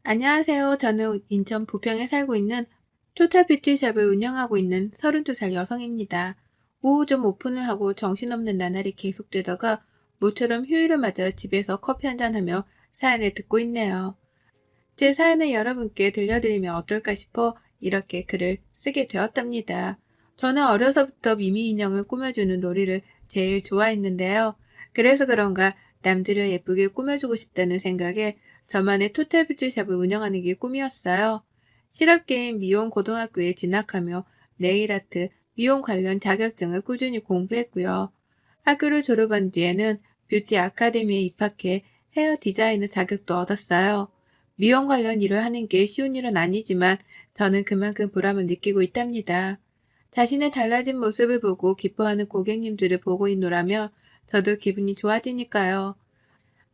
안녕하세요. 저는 인천 부평에 살고 있는 토탈 뷰티샵을 운영하고 있는 32살 여성입니다. 오후 좀 오픈을 하고 정신없는 나날이 계속되다가 모처럼 휴일을 맞아 집에서 커피 한잔하며 사연을 듣고 있네요. 제 사연을 여러분께 들려드리면 어떨까 싶어 이렇게 글을 쓰게 되었답니다. 저는 어려서부터 미미 인형을 꾸며주는 놀이를 제일 좋아했는데요. 그래서 그런가 남들을 예쁘게 꾸며주고 싶다는 생각에 저만의 토탈 뷰티샵을 운영하는 게 꿈이었어요. 실업계인 미용 고등학교에 진학하며 네일아트, 미용 관련 자격증을 꾸준히 공부했고요. 학교를 졸업한 뒤에는 뷰티 아카데미에 입학해 헤어 디자이너 자격도 얻었어요. 미용 관련 일을 하는 게 쉬운 일은 아니지만 저는 그만큼 보람을 느끼고 있답니다. 자신의 달라진 모습을 보고 기뻐하는 고객님들을 보고 있노라면 저도 기분이 좋아지니까요.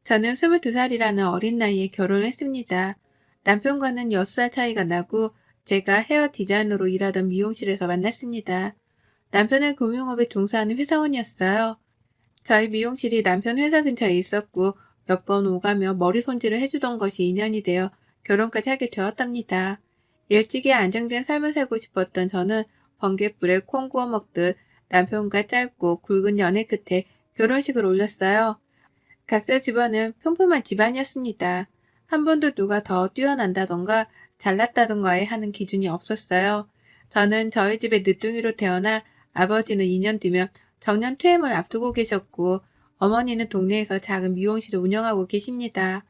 저는 22살이라는 어린 나이에 결혼했습니다. 남편과는 6살 차이가 나고 제가 헤어 디자이너로 일하던 미용실에서 만났습니다. 남편은 금융업에 종사하는 회사원이었어요. 저희 미용실이 남편 회사 근처에 있었고 몇 번 오가며 머리 손질을 해주던 것이 인연이 되어 결혼까지 하게 되었답니다. 일찍이 안정된 삶을 살고 싶었던 저는 번갯불에 콩 구워 먹듯 남편과 짧고 굵은 연애 끝에 결혼식을 올렸어요. 각자 집안은 평범한 집안이었습니다. 한 번도 누가 더 뛰어난다던가 잘났다던가에 하는 기준이 없었어요. 저는 저희 집에 늦둥이로 태어나 아버지는 2년 뒤면 정년 퇴임을 앞두고 계셨고 어머니는 동네에서 작은 미용실을 운영하고 계십니다.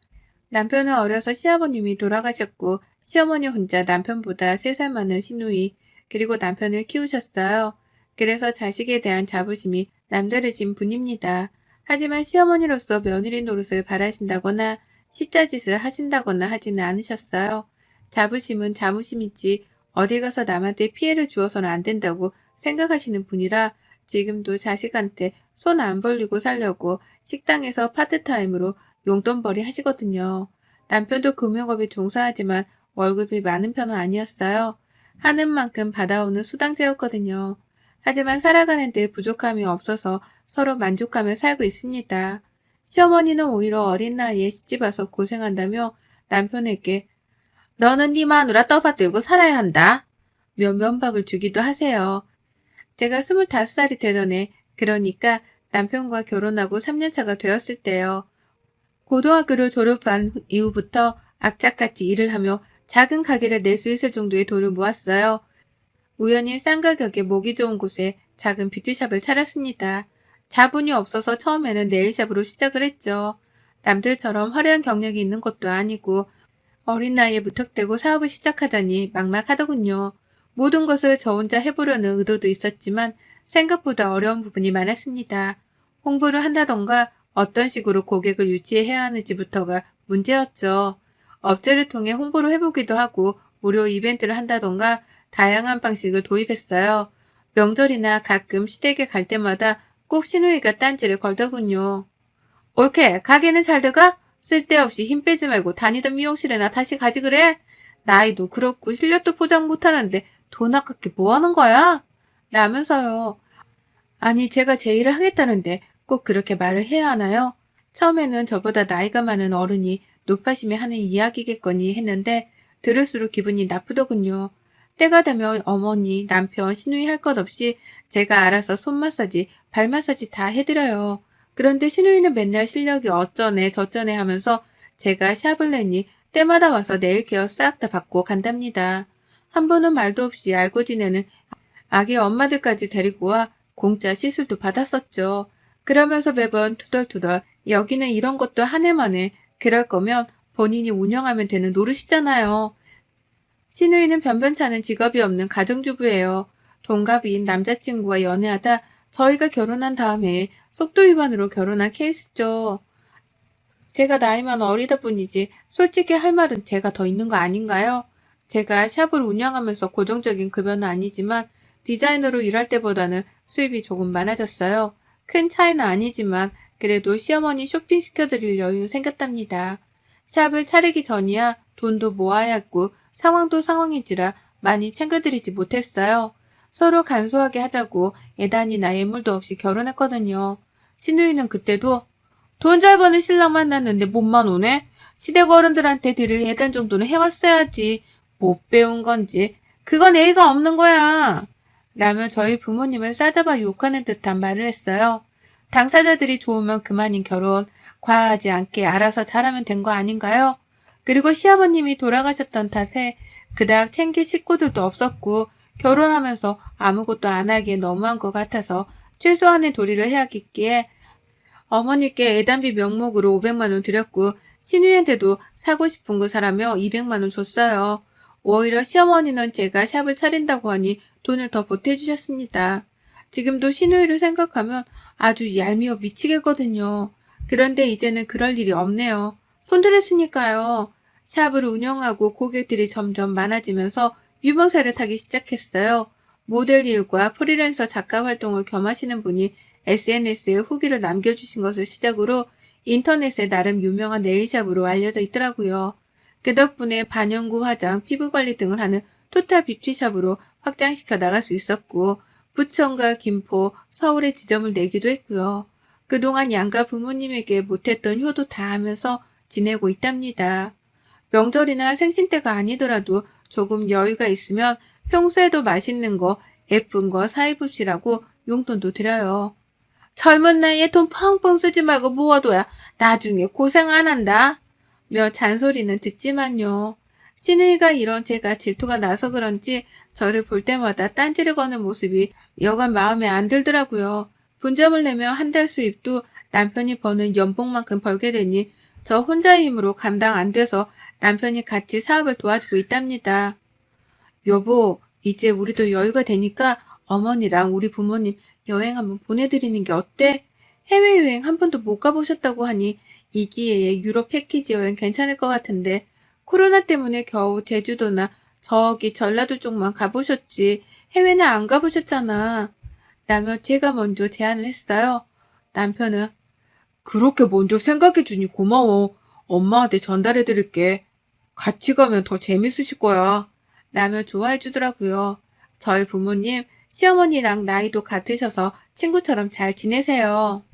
남편은 어려서 시아버님이 돌아가셨고 시어머니 혼자 남편보다 3살 많은 시누이 그리고 남편을 키우셨어요. 그래서 자식에 대한 자부심이 남다르신 분입니다. 하지만 시어머니로서 며느리 노릇을 바라신다거나 시자짓을 하신다거나 하지는 않으셨어요. 자부심은 자부심이지 어디 가서 남한테 피해를 주어서는 안 된다고 생각하시는 분이라 지금도 자식한테 손 안 벌리고 살려고 식당에서 파트타임으로 용돈벌이 하시거든요. 남편도 금융업에 종사하지만 월급이 많은 편은 아니었어요. 하는 만큼 받아오는 수당제였거든요. 하지만 살아가는 데 부족함이 없어서 서로 만족하며 살고 있습니다. 시어머니는 오히려 어린 나이에 시집와서 고생한다며 남편에게 너는 네 마누라 떠받들고 살아야 한다. 면박을 주기도 하세요. 제가 25살이 되던 해, 그러니까 남편과 결혼하고 3년차가 되었을 때요. 고등학교를 졸업한 이후부터 악착같이 일을 하며 작은 가게를 낼 수 있을 정도의 돈을 모았어요. 우연히 싼 가격에 모기 좋은 곳에 작은 뷰티샵을 차렸습니다. 자본이 없어서 처음에는 네일샵으로 시작을 했죠. 남들처럼 화려한 경력이 있는 것도 아니고 어린 나이에 무턱대고 사업을 시작하자니 막막하더군요. 모든 것을 저 혼자 해보려는 의도도 있었지만 생각보다 어려운 부분이 많았습니다. 홍보를 한다던가 어떤 식으로 고객을 유치해야 하는지부터가 문제였죠. 업체를 통해 홍보를 해보기도 하고 무료 이벤트를 한다던가 다양한 방식을 도입했어요. 명절이나 가끔 시댁에 갈 때마다 꼭 시누이가 딴지를 걸더군요. 옳게 가게는 잘 돼가? 쓸데없이 힘 빼지 말고 다니던 미용실에나 다시 가지 그래? 나이도 그렇고 실력도 포장 못하는데 돈 아깝게 뭐하는 거야? 라면서요. 아니 제가 제 일을 하겠다는데 꼭 그렇게 말을 해야 하나요? 처음에는 저보다 나이가 많은 어른이 높아심에 하는 이야기겠거니 했는데 들을수록 기분이 나쁘더군요. 때가 되면 어머니, 남편, 시누이 할 것 없이 제가 알아서 손 마사지, 발 마사지 다 해드려요. 그런데 시누이는 맨날 실력이 어쩌네 저쩌네 하면서 제가 샵을 내니 때마다 와서 네일 케어 싹 다 받고 간답니다. 한 번은 말도 없이 알고 지내는 아기 엄마들까지 데리고 와 공짜 시술도 받았었죠. 그러면서 매번 투덜투덜 여기는 이런 것도 한 해만에 그럴 거면 본인이 운영하면 되는 노릇이잖아요. 시누이는 변변찮은 직업이 없는 가정주부예요. 동갑인 남자친구와 연애하다 저희가 결혼한 다음에 속도 위반으로 결혼한 케이스죠. 제가 나이만 어리다 뿐이지 솔직히 할 말은 제가 더 있는 거 아닌가요? 제가 샵을 운영하면서 고정적인 급여는 아니지만 디자이너로 일할 때보다는 수입이 조금 많아졌어요. 큰 차이는 아니지만 그래도 시어머니 쇼핑시켜드릴 여유는 생겼답니다. 샵을 차리기 전이야 돈도 모아야 했고 상황도 상황인지라 많이 챙겨드리지 못했어요. 서로 간소하게 하자고 예단이나 예물도 없이 결혼했거든요. 시누이는 그때도 돈 잘 버는 신랑 만났는데 몸만 오네? 시댁 어른들한테 드릴 예단 정도는 해왔어야지. 못 배운 건지. 그건 예의가 없는 거야. 라며 저희 부모님을 싸잡아 욕하는 듯한 말을 했어요. 당사자들이 좋으면 그만인 결혼, 과하지 않게 알아서 잘하면 된 거 아닌가요? 그리고 시아버님이 돌아가셨던 탓에 그닥 챙길 식구들도 없었고 결혼하면서 아무것도 안 하기에 너무한 것 같아서 최소한의 도리를 해야겠기에 어머니께 애단비 명목으로 500만 원 드렸고 신우이한테도 사고 싶은 거 사라며 200만 원 줬어요. 오히려 시어머니는 제가 샵을 차린다고 하니 돈을 더 보태주셨습니다. 지금도 신우이를 생각하면 아주 얄미워 미치겠거든요. 그런데 이제는 그럴 일이 없네요. 손들었으니까요. 샵을 운영하고 고객들이 점점 많아지면서 유명세를 타기 시작했어요. 모델 일과 프리랜서 작가 활동을 겸하시는 분이 SNS에 후기를 남겨주신 것을 시작으로 인터넷에 나름 유명한 네일샵으로 알려져 있더라고요. 그 덕분에 반영구 화장, 피부관리 등을 하는 토탈 뷰티샵으로 확장시켜 나갈 수 있었고 부천과 김포, 서울에 지점을 내기도 했고요. 그동안 양가 부모님에게 못했던 효도 다 하면서 지내고 있답니다. 명절이나 생신 때가 아니더라도 조금 여유가 있으면 평소에도 맛있는 거, 예쁜 거 사입읍시라고 용돈도 드려요. 젊은 나이에 돈 펑펑 쓰지 말고 모아둬야 나중에 고생 안 한다. 며 잔소리는 듣지만요. 신우이가 이런 제가 질투가 나서 그런지 저를 볼 때마다 딴지를 거는 모습이 여간 마음에 안 들더라고요. 분점을 내며 한 달 수입도 남편이 버는 연봉만큼 벌게 되니 저 혼자의 힘으로 감당 안 돼서 남편이 같이 사업을 도와주고 있답니다. 여보, 이제 우리도 여유가 되니까 어머니랑 우리 부모님 여행 한번 보내드리는 게 어때? 해외여행 한 번도 못 가보셨다고 하니 이 기회에 유럽 패키지 여행 괜찮을 것 같은데 코로나 때문에 겨우 제주도나 저기 전라도 쪽만 가보셨지 해외는 안 가보셨잖아. 라며 제가 먼저 제안을 했어요. 남편은 그렇게 먼저 생각해주니 고마워. 엄마한테 전달해드릴게. 같이 가면 더 재밌으실 거야. 라며 좋아해주더라고요. 저희 부모님, 시어머니랑 나이도 같으셔서 친구처럼 잘 지내세요.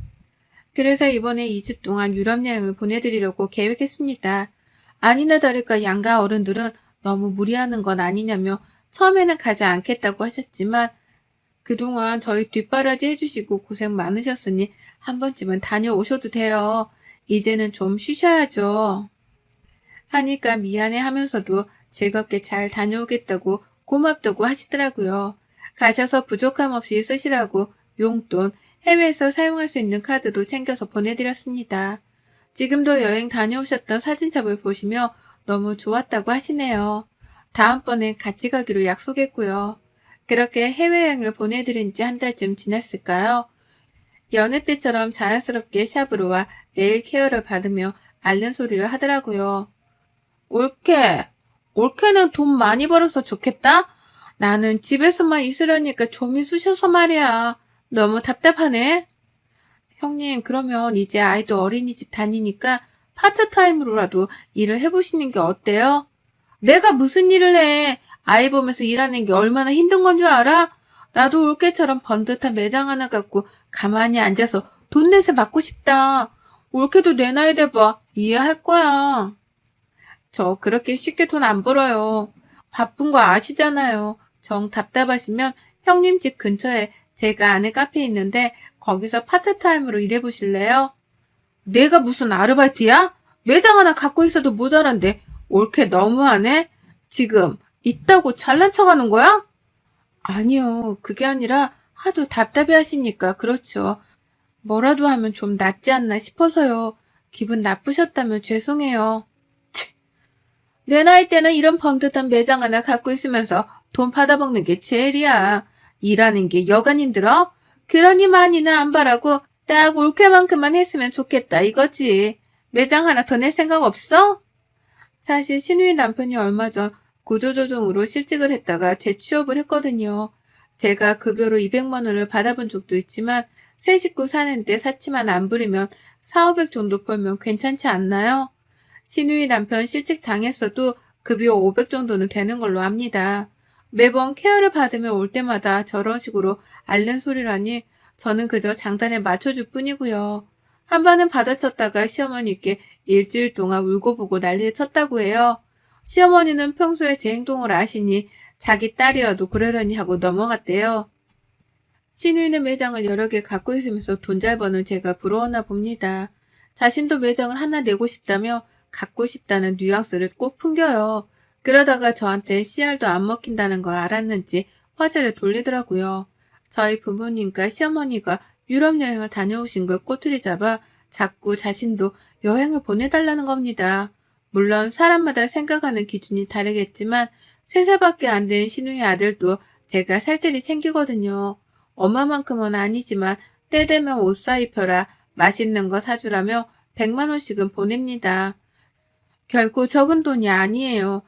그래서 이번에 2주 동안 유럽 여행을 보내드리려고 계획했습니다. 아니나 다를까 양가 어른들은 너무 무리하는 건 아니냐며 처음에는 가지 않겠다고 하셨지만 그동안 저희 뒷바라지 해주시고 고생 많으셨으니 한 번쯤은 다녀오셔도 돼요. 이제는 좀 쉬셔야죠. 하니까 미안해 하면서도 즐겁게 잘 다녀오겠다고 고맙다고 하시더라고요. 가셔서 부족함 없이 쓰시라고 용돈, 해외에서 사용할 수 있는 카드도 챙겨서 보내드렸습니다. 지금도 여행 다녀오셨던 사진첩을 보시며 너무 좋았다고 하시네요. 다음번엔 같이 가기로 약속했고요. 그렇게 해외여행을 보내드린 지 한 달쯤 지났을까요? 여느 때처럼 자연스럽게 샵으로 와 네일 케어를 받으며 앓는 소리를 하더라고요. 올케는 돈 많이 벌어서 좋겠다? 나는 집에서만 있으려니까 좀이 쑤셔서 말이야. 너무 답답하네. 형님, 그러면 이제 아이도 어린이집 다니니까 파트타임으로라도 일을 해보시는 게 어때요? 내가 무슨 일을 해? 아이 보면서 일하는 게 얼마나 힘든 건 줄 알아? 나도 올케처럼 번듯한 매장 하나 갖고 가만히 앉아서 돈 내서 받고 싶다. 올케도 내 나이 돼봐. 이해할 거야. 저 그렇게 쉽게 돈 안 벌어요. 바쁜 거 아시잖아요. 정 답답하시면 형님 집 근처에 제가 아는 카페 있는데 거기서 파트타임으로 일해보실래요? 내가 무슨 아르바이트야? 매장 하나 갖고 있어도 모자란데 올케 너무하네? 지금 있다고 잘난 척하는 거야? 아니요. 그게 아니라 하도 답답해 하시니까 그렇죠. 뭐라도 하면 좀 낫지 않나 싶어서요. 기분 나쁘셨다면 죄송해요. 내 나이 때는 이런 번듯한 매장 하나 갖고 있으면서 돈 받아먹는 게 제일이야. 일하는 게 여간 힘들어? 그러니 많이는 안 바라고 딱 올케만큼만 했으면 좋겠다 이거지. 매장 하나 더 낼 생각 없어? 사실 신우이 남편이 얼마 전 구조조정으로 실직을 했다가 재취업을 했거든요. 제가 급여로 200만 원을 받아본 적도 있지만 세 식구 사는데 사치만 안 부리면 4,500 정도 벌면 괜찮지 않나요? 신우이 남편 실직 당했어도 급여 500 정도는 되는 걸로 압니다. 매번 케어를 받으며 올 때마다 저런 식으로 앓는 소리라니 저는 그저 장단에 맞춰줄 뿐이고요. 한 번은 받아쳤다가 시어머니께 일주일 동안 울고 보고 난리를 쳤다고 해요. 시어머니는 평소에 제 행동을 아시니 자기 딸이어도 그러려니 하고 넘어갔대요. 신우이는 매장을 여러 개 갖고 있으면서 돈 잘 버는 제가 부러웠나 봅니다. 자신도 매장을 하나 내고 싶다며 갖고 싶다는 뉘앙스를 꼭 풍겨요. 그러다가 저한테 씨알도 안 먹힌다는 걸 알았는지 화제를 돌리더라고요. 저희 부모님과 시어머니가 유럽 여행을 다녀오신 걸 꼬투리 잡아 자꾸 자신도 여행을 보내달라는 겁니다. 물론 사람마다 생각하는 기준이 다르겠지만 3살밖에 안 된 신우이 아들도 제가 살뜰히 챙기거든요. 엄마만큼은 아니지만 때 되면 옷 사입혀라, 맛있는 거 사주라며 100만 원씩은 보냅니다. 결코 적은 돈이 아니에요.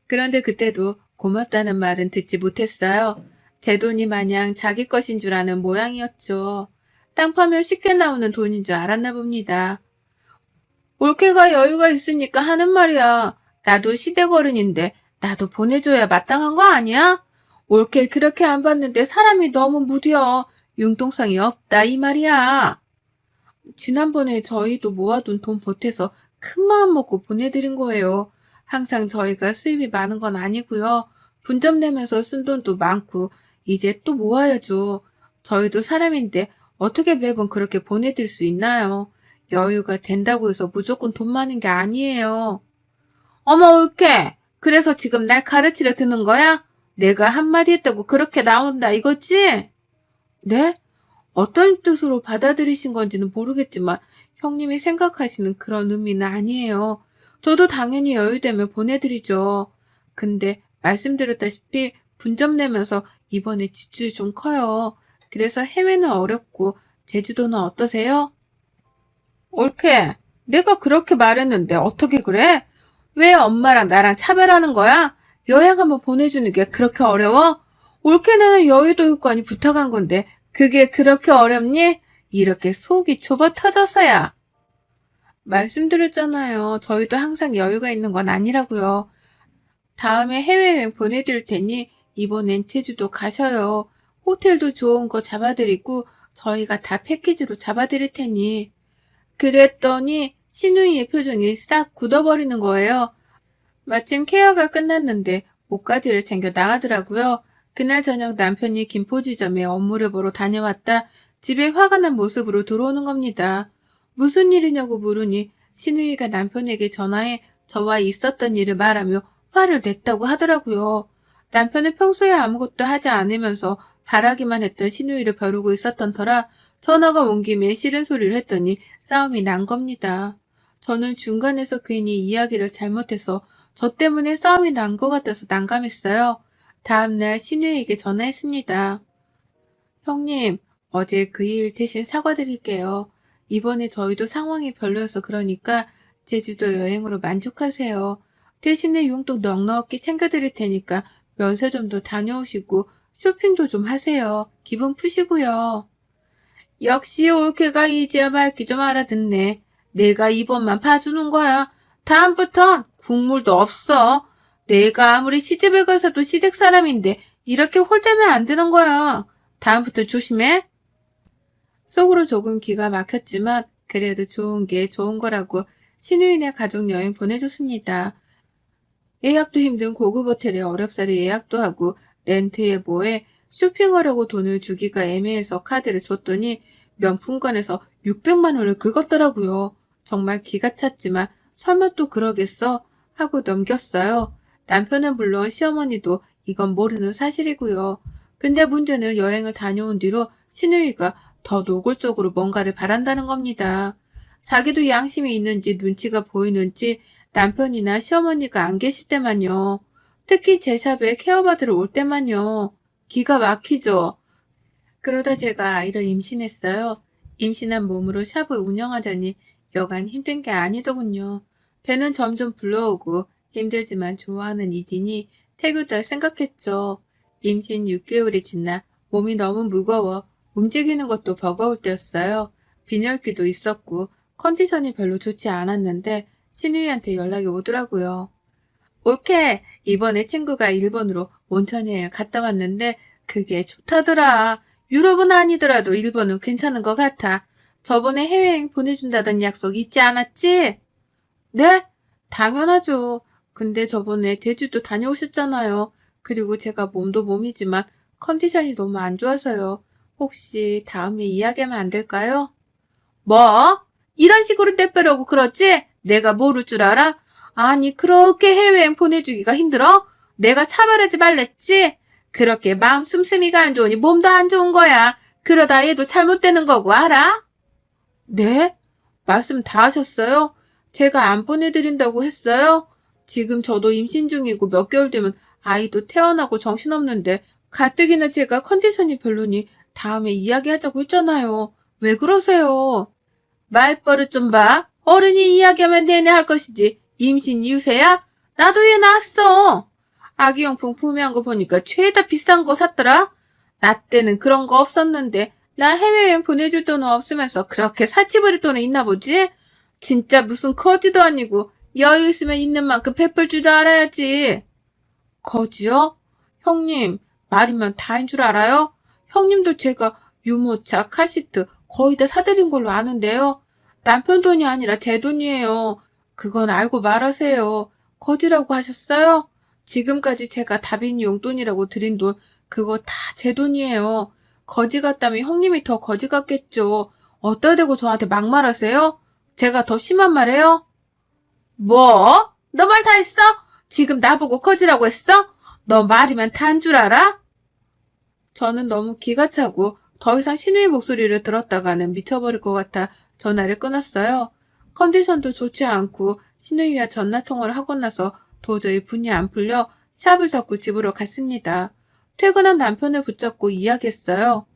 그런데 그때도 고맙다는 말은 듣지 못했어요. 제 돈이 마냥 자기 것인 줄 아는 모양이었죠. 땅 파면 쉽게 나오는 돈인 줄 알았나 봅니다. 올케가 여유가 있으니까 하는 말이야. 나도 시댁 어른인데 나도 보내줘야 마땅한 거 아니야? 올케 그렇게 안 봤는데 사람이 너무 무뎌. 융통성이 없다 이 말이야. 지난번에 저희도 모아둔 돈 보태서 큰 마음 먹고 보내드린 거예요. 항상 저희가 수입이 많은 건 아니고요. 분점 내면서 쓴 돈도 많고 이제 또 모아야죠. 저희도 사람인데 어떻게 매번 그렇게 보내드릴 수 있나요? 여유가 된다고 해서 무조건 돈 많은 게 아니에요. 어머 올케, 그래서 지금 날 가르치려 드는 거야? 내가 한마디 했다고 그렇게 나온다 이거지? 네? 어떤 뜻으로 받아들이신 건지는 모르겠지만 형님이 생각하시는 그런 의미는 아니에요. 저도 당연히 여유되면 보내드리죠. 근데 말씀드렸다시피 분점 내면서 이번에 지출이 좀 커요. 그래서 해외는 어렵고 제주도는 어떠세요? 옳게. 내가 그렇게 말했는데 어떻게 그래? 왜 엄마랑 나랑 차별하는 거야? 여행 한번 보내주는 게 그렇게 어려워? 옳게 내는 여유도 있고 부탁한 건데 그게 그렇게 어렵니? 이렇게 속이 좁아 터져서야. 말씀드렸잖아요. 저희도 항상 여유가 있는 건 아니라고요. 다음에 해외여행 보내드릴 테니 이번엔 제주도 가셔요. 호텔도 좋은 거 잡아드리고 저희가 다 패키지로 잡아드릴 테니. 그랬더니 신우이의 표정이 싹 굳어버리는 거예요. 마침 케어가 끝났는데 옷가지를 챙겨 나가더라고요. 그날 저녁 남편이 김포지점에 업무를 보러 다녀왔다 집에 화가 난 모습으로 들어오는 겁니다. 무슨 일이냐고 물으니 신우이가 남편에게 전화해 저와 있었던 일을 말하며 화를 냈다고 하더라고요. 남편은 평소에 아무것도 하지 않으면서 바라기만 했던 신우이를 벼르고 있었던 터라 전화가 온 김에 싫은 소리를 했더니 싸움이 난 겁니다. 저는 중간에서 괜히 이야기를 잘못해서 저 때문에 싸움이 난 것 같아서 난감했어요. 다음날 신우에게 전화했습니다. 형님, 어제 그 일 대신 사과드릴게요. 이번에 저희도 상황이 별로여서 그러니까 제주도 여행으로 만족하세요. 대신에 용돈 넉넉히 챙겨드릴 테니까 면세점도 다녀오시고 쇼핑도 좀 하세요. 기분 푸시고요. 역시 올케가 이제야 말귀 좀 알아듣네. 내가 이번만 봐주는 거야. 다음부턴 국물도 없어. 내가 아무리 시집을 가서도 시댁 사람인데 이렇게 홀대면 안 되는 거야. 다음부터 조심해. 속으로 조금 기가 막혔지만 그래도 좋은 게 좋은 거라고 신우이네 가족 여행 보내줬습니다. 예약도 힘든 고급 호텔에 어렵사리 예약도 하고 렌트에 뭐에 쇼핑하려고 돈을 주기가 애매해서 카드를 줬더니 명품관에서 600만 원을 긁었더라고요. 정말 기가 찼지만 설마 또 그러겠어? 하고 넘겼어요. 남편은 물론 시어머니도 이건 모르는 사실이고요. 근데 문제는 여행을 다녀온 뒤로 신우이가 더 노골적으로 뭔가를 바란다는 겁니다. 자기도 양심이 있는지 눈치가 보이는지 남편이나 시어머니가 안 계실 때만요. 특히 제 샵에 케어받으러 올 때만요. 기가 막히죠. 그러다 제가 아이를 임신했어요. 임신한 몸으로 샵을 운영하자니 여간 힘든 게 아니더군요. 배는 점점 불러오고 힘들지만 좋아하는 이디니 태교달 생각했죠. 임신 6개월이 지나 몸이 너무 무거워 움직이는 것도 버거울 때였어요. 빈혈기도 있었고 컨디션이 별로 좋지 않았는데 신우이한테 연락이 오더라고요. 올케, 이번에 친구가 일본으로 온천여행 갔다 왔는데 그게 좋다더라. 유럽은 아니더라도 일본은 괜찮은 것 같아. 저번에 해외여행 보내준다던 약속 잊지 않았지? 네? 당연하죠. 근데 저번에 제주도 다녀오셨잖아요. 그리고 제가 몸도 몸이지만 컨디션이 너무 안 좋아서요. 혹시 다음에 이야기하면 안 될까요? 뭐? 이런 식으로 떼빼려고 그러지? 내가 모를 줄 알아? 아니, 그렇게 해외여행 보내주기가 힘들어? 내가 차별하지 말랬지? 그렇게 마음 씀씀이가 안 좋으니 몸도 안 좋은 거야. 그러다 얘도 잘못되는 거고, 알아? 네? 말씀 다 하셨어요? 제가 안 보내드린다고 했어요? 지금 저도 임신 중이고 몇 개월 되면 아이도 태어나고 정신없는데 가뜩이나 제가 컨디션이 별로니 다음에 이야기하자고 했잖아요. 왜 그러세요? 말버릇 좀 봐. 어른이 이야기하면 내내 할 것이지. 임신 유세야? 나도 얘 낳았어. 아기용품 구매한 거 보니까 죄다 비싼 거 샀더라. 나 때는 그런 거 없었는데 나 해외여행 보내줄 돈은 없으면서 그렇게 사치 부릴 돈은 있나 보지? 진짜 무슨 거지도 아니고 여유 있으면 있는 만큼 베풀 줄도 알아야지. 거지요? 형님, 말이면 다인 줄 알아요? 형님도 제가 유모차, 카시트 거의 다 사드린 걸로 아는데요. 남편 돈이 아니라 제 돈이에요. 그건 알고 말하세요. 거지라고 하셨어요? 지금까지 제가 다빈이 용돈이라고 드린 돈, 그거 다 제 돈이에요. 거지 같다면 형님이 더 거지 같겠죠. 어따 대고 저한테 막말하세요? 제가 더 심한 말해요? 뭐? 너 말 다 했어? 지금 나보고 거지라고 했어? 너 말이면 다인 줄 알아? 저는 너무 기가 차고 더 이상 신우의 목소리를 들었다가는 미쳐버릴 것 같아 전화를 끊었어요. 컨디션도 좋지 않고 신우이와 전화통화를 하고 나서 도저히 분이 안 풀려 샵을 닫고 집으로 갔습니다. 퇴근한 남편을 붙잡고 이야기했어요.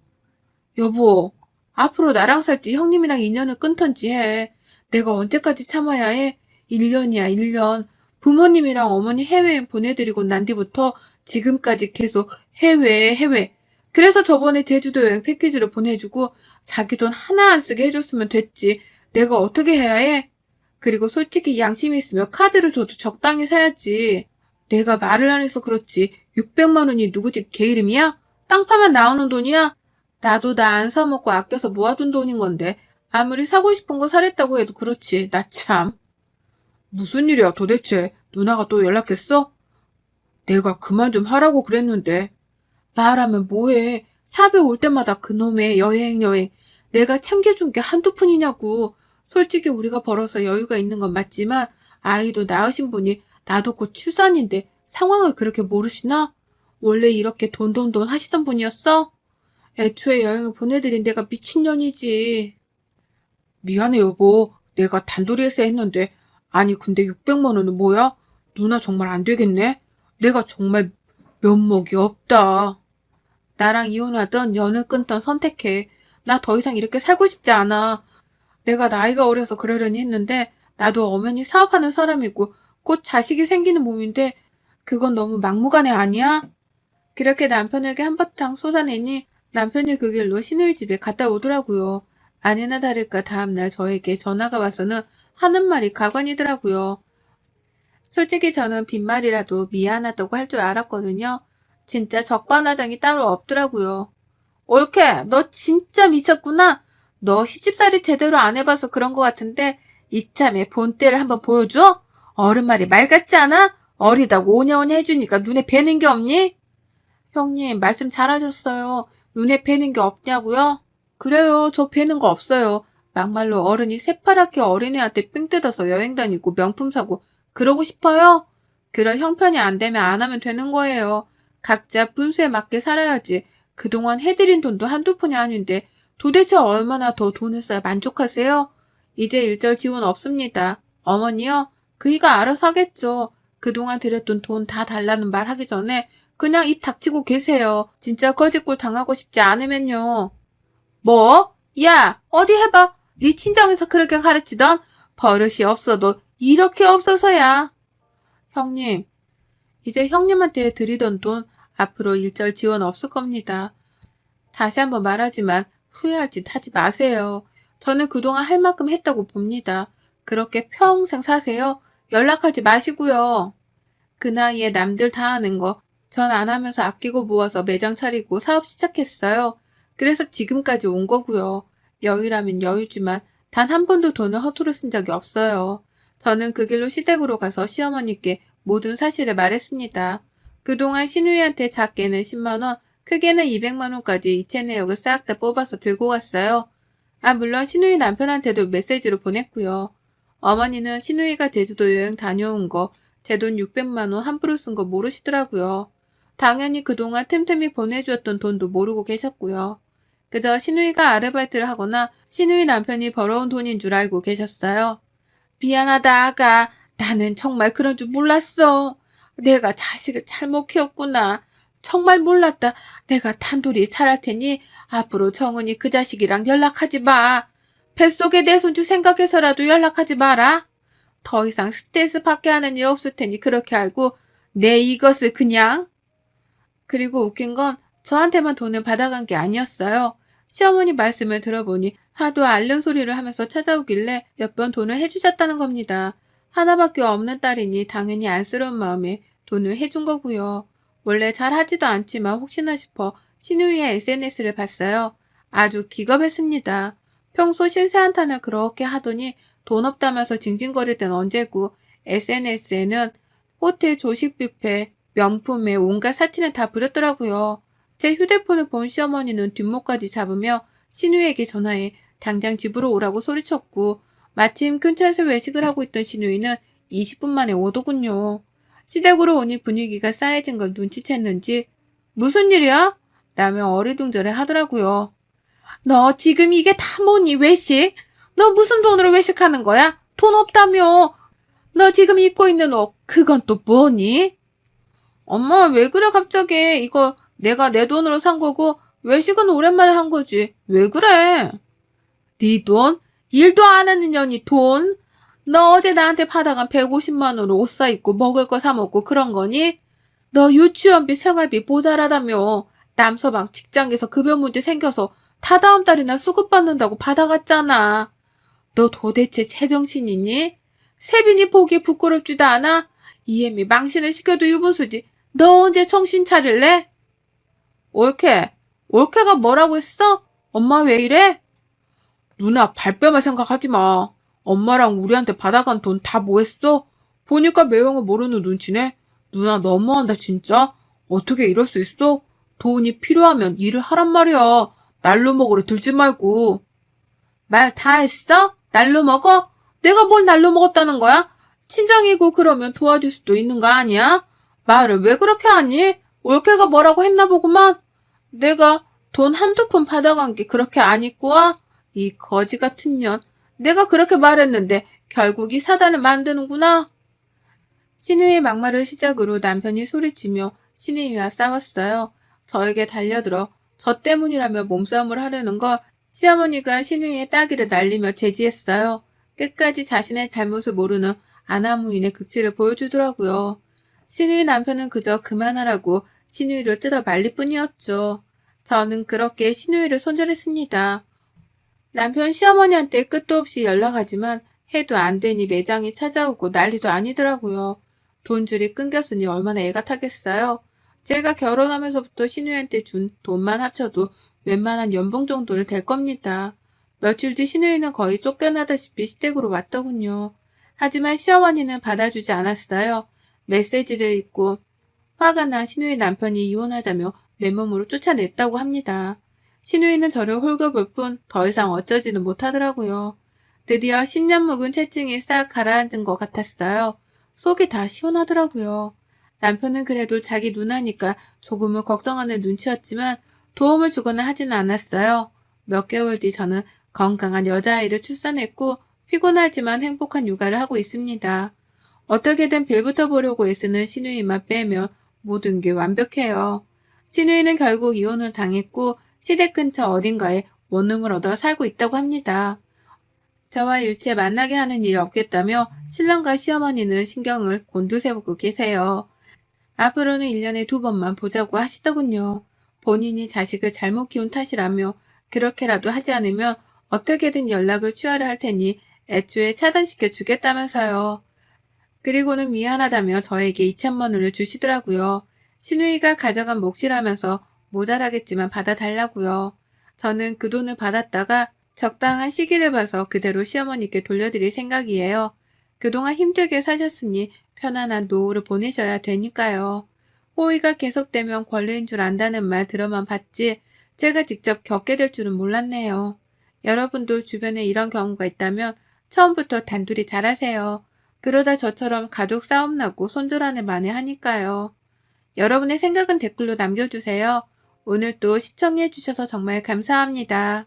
여보, 앞으로 나랑 살지 형님이랑 인연을 끊던지 해. 내가 언제까지 참아야 해? 1년이야, 1년. 부모님이랑 어머니 해외여행 보내드리고 난 뒤부터 지금까지 계속 해외. 그래서 저번에 제주도 여행 패키지를 보내주고 자기 돈 하나 안 쓰게 해줬으면 됐지. 내가 어떻게 해야 해? 그리고 솔직히 양심이 있으면 카드를 줘도 적당히 사야지. 내가 말을 안 해서 그렇지. 600만 원이 누구 집 개 이름이야? 땅 파면 나오는 돈이야? 나도 나 안 사먹고 아껴서 모아둔 돈인 건데 아무리 사고 싶은 거 사랬다고 해도 그렇지. 나 참. 무슨 일이야 도대체? 누나가 또 연락했어? 내가 그만 좀 하라고 그랬는데. 말하면 뭐해. 샵에 올 때마다 그놈의 여행. 내가 챙겨준 게 한두 푼이냐고. 솔직히 우리가 벌어서 여유가 있는 건 맞지만 아이도 낳으신 분이 나도 곧 출산인데 상황을 그렇게 모르시나? 원래 이렇게 돈돈돈 하시던 분이었어? 애초에 여행을 보내드린 내가 미친년이지. 미안해 여보. 내가 단도리에서 했는데. 아니 근데 600만 원은 뭐야? 누나 정말 안 되겠네. 내가 정말 면목이 없다. 나랑 이혼하든 연을 끊든 선택해. 나 더 이상 이렇게 살고 싶지 않아. 내가 나이가 어려서 그러려니 했는데 나도 엄연히 사업하는 사람이고 곧 자식이 생기는 몸인데 그건 너무 막무가내 아니야? 그렇게 남편에게 한바탕 쏟아내니 남편이 그 길로 시누이 집에 갔다 오더라고요. 아니나 다를까 다음날 저에게 전화가 와서는 하는 말이 가관이더라고요. 솔직히 저는 빈말이라도 미안하다고 할 줄 알았거든요. 진짜 적반하장이 따로 없더라고요. 올케, 너 진짜 미쳤구나. 너 시집살이 제대로 안 해봐서 그런 것 같은데 이참에 본때를 한번 보여줘? 어른 말이 말 같지 않아? 어리다고 오냐오냐 해주니까 눈에 뵈는 게 없니? 형님, 말씀 잘하셨어요. 눈에 뵈는 게 없냐고요? 그래요, 저 뵈는 거 없어요. 막말로 어른이 새파랗게 어린애한테 삥 뜯어서 여행 다니고 명품 사고 그러고 싶어요? 그럴 형편이 안 되면 안 하면 되는 거예요. 각자 분수에 맞게 살아야지. 그동안 해드린 돈도 한두 푼이 아닌데 도대체 얼마나 더 돈을 써야 만족하세요? 이제 일절 지원 없습니다. 어머니요? 그이가 알아서 하겠죠. 그동안 들였던 돈 다 달라는 말 하기 전에 그냥 입 닥치고 계세요. 진짜 거짓골 당하고 싶지 않으면요. 뭐? 야, 어디 해봐. 네 친정에서 그렇게 가르치던 버릇이 없어도 이렇게 없어서야. 형님, 이제 형님한테 드리던 돈 앞으로 일절 지원 없을 겁니다. 다시 한번 말하지만 후회할 짓 하지 마세요. 저는 그동안 할 만큼 했다고 봅니다. 그렇게 평생 사세요. 연락하지 마시고요. 그 나이에 남들 다 하는 거 전 안 하면서 아끼고 모아서 매장 차리고 사업 시작했어요. 그래서 지금까지 온 거고요. 여유라면 여유지만 단 한 번도 돈을 허투루 쓴 적이 없어요. 저는 그 길로 시댁으로 가서 시어머니께 모든 사실을 말했습니다. 그동안 신우이한테 작게는 10만 원, 크게는 200만 원까지 이체 내역을 싹 다 뽑아서 들고 갔어요. 물론 신우이 남편한테도 메시지로 보냈고요. 어머니는 신우이가 제주도 여행 다녀온 거, 제 돈 600만 원 함부로 쓴 거 모르시더라고요. 당연히 그동안 틈틈이 보내주었던 돈도 모르고 계셨고요. 그저 신우이가 아르바이트를 하거나 신우이 남편이 벌어온 돈인 줄 알고 계셨어요. 미안하다, 아가. 나는 정말 그런 줄 몰랐어. 내가 자식을 잘못 키웠구나. 정말 몰랐다. 내가 단돌이 잘할 테니 앞으로 정은이 그 자식이랑 연락하지 마. 뱃속에 내 손주 생각해서라도 연락하지 마라. 더 이상 스트레스 받게 하는 일 없을 테니 그렇게 알고 내 이것을 그냥. 그리고 웃긴 건 저한테만 돈을 받아간 게 아니었어요. 시어머니 말씀을 들어보니 하도 앓는 소리를 하면서 찾아오길래 몇 번 돈을 해주셨다는 겁니다. 하나밖에 없는 딸이니 당연히 안쓰러운 마음에 돈을 해준 거고요. 원래 잘 하지도 않지만 혹시나 싶어 신우이의 SNS를 봤어요. 아주 기겁했습니다. 평소 신세한탄을 그렇게 하더니 돈 없다면서 징징거릴 땐 언제고 SNS에는 호텔 조식 뷔페, 명품에 온갖 사진을 다 부렸더라고요. 제 휴대폰을 본 시어머니는 뒷목까지 잡으며 신우이에게 전화해 당장 집으로 오라고 소리쳤고 마침 근처에서 외식을 하고 있던 신우이는 20분 만에 오더군요. 시댁으로 오니 분위기가 싸해진 걸 눈치챘는지 무슨 일이야? 라며 어리둥절해 하더라고요. 너 지금 이게 다 뭐니 외식? 너 무슨 돈으로 외식하는 거야? 돈 없다며. 너 지금 입고 있는 옷 그건 또 뭐니? 엄마 왜 그래 갑자기. 이거 내가 내 돈으로 산 거고 외식은 오랜만에 한 거지. 왜 그래? 네 돈? 일도 안 하는 년이 돈? 너 어제 나한테 받아간 150만 원으로 옷 사 입고 먹을 거 사 먹고 그런 거니? 너 유치원비 생활비 모자라다며. 남서방 직장에서 급여 문제 생겨서 다다음 달이나 수급 받는다고 받아갔잖아. 너 도대체 제정신이니? 세빈이 보기에 부끄럽지도 않아? 이애미 망신을 시켜도 유분수지. 너 언제 정신 차릴래? 올케. 올케가 뭐라고 했어? 엄마 왜 이래? 누나 발뺌할 생각하지 마. 엄마랑 우리한테 받아간 돈 다 뭐했어? 보니까 매형을 모르는 눈치네. 누나 너무한다 진짜. 어떻게 이럴 수 있어? 돈이 필요하면 일을 하란 말이야. 날로 먹으러 들지 말고. 말 다 했어? 날로 먹어? 내가 뭘 날로 먹었다는 거야? 친정이고 그러면 도와줄 수도 있는 거 아니야? 말을 왜 그렇게 하니? 올케가 뭐라고 했나 보구만. 내가 돈 한두 푼 받아간 게 그렇게 안 있고 와? 이 거지 같은 년. 내가 그렇게 말했는데 결국 이 사단을 만드는구나. 신우이의 막말을 시작으로 남편이 소리치며 신우이와 싸웠어요. 저에게 달려들어 저 때문이라며 몸싸움을 하려는 걸 시어머니가 신우이의 따귀를 날리며 제지했어요. 끝까지 자신의 잘못을 모르는 아나무인의 극치를 보여주더라고요. 신우이 남편은 그저 그만하라고 신우이를 뜯어 말릴 뿐이었죠. 저는 그렇게 신우이를 손절했습니다. 남편 시어머니한테 끝도 없이 연락하지만 해도 안 되니 매장이 찾아오고 난리도 아니더라고요. 돈줄이 끊겼으니 얼마나 애가 타겠어요. 제가 결혼하면서부터 신우이한테 준 돈만 합쳐도 웬만한 연봉 정도는 될 겁니다. 며칠 뒤 신우이는 거의 쫓겨나다시피 시댁으로 왔더군요. 하지만 시어머니는 받아주지 않았어요. 메시지를 읽고 화가 난 신우이 남편이 이혼하자며 맨몸으로 쫓아냈다고 합니다. 신우이는 저를 홀겨볼 뿐 더 이상 어쩌지는 못하더라고요. 드디어 10년 묵은 체증이 싹 가라앉은 것 같았어요. 속이 다 시원하더라고요. 남편은 그래도 자기 누나니까 조금은 걱정하는 눈치였지만 도움을 주거나 하지는 않았어요. 몇 개월 뒤 저는 건강한 여자아이를 출산했고 피곤하지만 행복한 육아를 하고 있습니다. 어떻게든 빌부터 보려고 애쓰는 신우이만 빼면 모든 게 완벽해요. 신우이는 결국 이혼을 당했고 시댁 근처 어딘가에 원룸을 얻어 살고 있다고 합니다. 저와 일체 만나게 하는 일이 없겠다며 신랑과 시어머니는 신경을 곤두세우고 계세요. 앞으로는 1년에 2번만 보자고 하시더군요. 본인이 자식을 잘못 키운 탓이라며 그렇게라도 하지 않으면 어떻게든 연락을 취하려 할 테니 애초에 차단시켜 주겠다면서요. 그리고는 미안하다며 저에게 2천만 원을 주시더라고요. 신우이가 가져간 몫이라면서 모자라겠지만 받아달라고요. 저는 그 돈을 받았다가 적당한 시기를 봐서 그대로 시어머니께 돌려드릴 생각이에요. 그동안 힘들게 사셨으니 편안한 노후를 보내셔야 되니까요. 호의가 계속되면 권리인 줄 안다는 말 들어만 봤지 제가 직접 겪게 될 줄은 몰랐네요. 여러분도 주변에 이런 경우가 있다면 처음부터 단둘이 잘하세요. 그러다 저처럼 가족 싸움 나고 손절하는 만회하니까요. 여러분의 생각은 댓글로 남겨주세요. 오늘 또 시청해주셔서 정말 감사합니다.